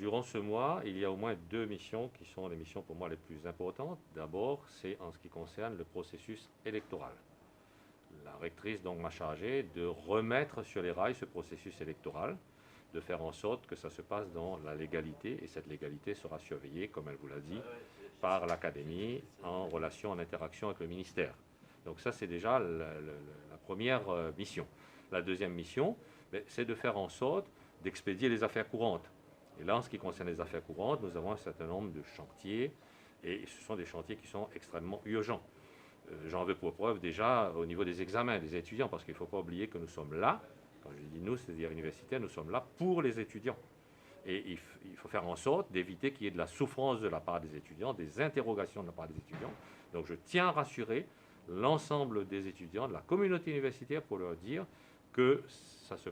durant ce mois, il y a au moins deux missions qui sont les missions pour moi les plus importantes. D'abord, c'est en ce qui concerne le processus électoral. La rectrice donc m'a chargé de remettre sur les rails ce processus électoral, de faire en sorte que ça se passe dans la légalité, et cette légalité sera surveillée, comme elle vous l'a dit, par l'Académie en relation, en interaction avec le ministère. Donc ça, c'est déjà la première mission. La deuxième mission, c'est de faire en sorte d'expédier les affaires courantes. Et là, en ce qui concerne les affaires courantes, nous avons un certain nombre de chantiers, et ce sont des chantiers qui sont extrêmement urgents. J'en veux pour preuve déjà au niveau des examens des étudiants, parce qu'il ne faut pas oublier que nous sommes là, quand je dis nous, c'est-à-dire universitaires, nous sommes là pour les étudiants. Et il faut faire en sorte d'éviter qu'il y ait de la souffrance de la part des étudiants, des interrogations de la part des étudiants. Donc je tiens à rassurer l'ensemble des étudiants, de la communauté universitaire, pour leur dire que ça se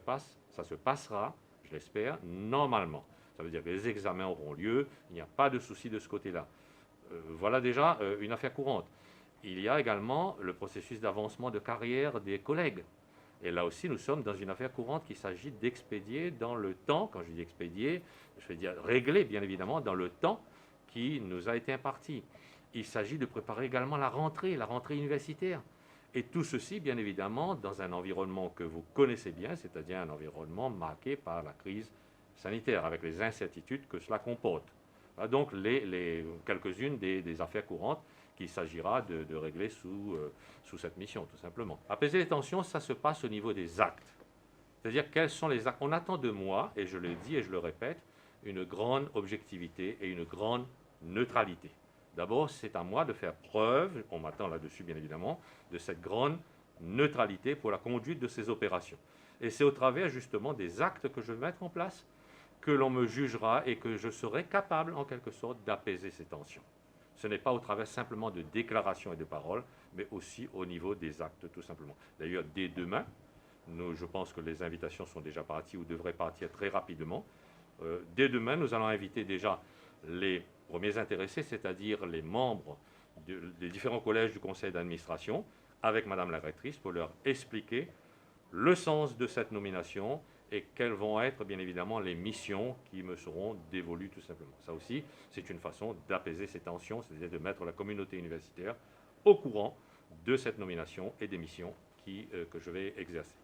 passera, je l'espère, normalement. Ça veut dire que les examens auront lieu, il n'y a pas de souci de ce côté-là. Voilà déjà une affaire courante. Il y a également le processus d'avancement de carrière des collègues. Et là aussi, nous sommes dans une affaire courante qu'il s'agit d'expédier dans le temps. Quand je dis expédier, je veux dire régler, bien évidemment, dans le temps qui nous a été imparti. Il s'agit de préparer également la rentrée universitaire. Et tout ceci, bien évidemment, dans un environnement que vous connaissez bien, c'est-à-dire un environnement marqué par la crise sanitaire, avec les incertitudes que cela comporte. Voilà donc quelques-unes des affaires courantes qu'il s'agira de régler sous cette mission, tout simplement. Apaiser les tensions, ça se passe au niveau des actes. C'est-à-dire quels sont les actes. On attend de moi, et je le dis et je le répète, une grande objectivité et une grande neutralité. D'abord, c'est à moi de faire preuve, on m'attend là-dessus bien évidemment, de cette grande neutralité pour la conduite de ces opérations. Et c'est au travers justement des actes que je vais mettre en place que l'on me jugera et que je serai capable en quelque sorte d'apaiser ces tensions. Ce n'est pas au travers simplement de déclarations et de paroles, mais aussi au niveau des actes tout simplement. D'ailleurs, dès demain, je pense que les invitations sont déjà parties ou devraient partir très rapidement. Dès demain, nous allons inviter déjà les premiers intéressés, c'est-à-dire les membres des différents collèges du conseil d'administration, avec Madame la rectrice, pour leur expliquer le sens de cette nomination et quelles vont être bien évidemment les missions qui me seront dévolues tout simplement. Ça aussi, c'est une façon d'apaiser ces tensions, c'est-à-dire de mettre la communauté universitaire au courant de cette nomination et des missions que je vais exercer.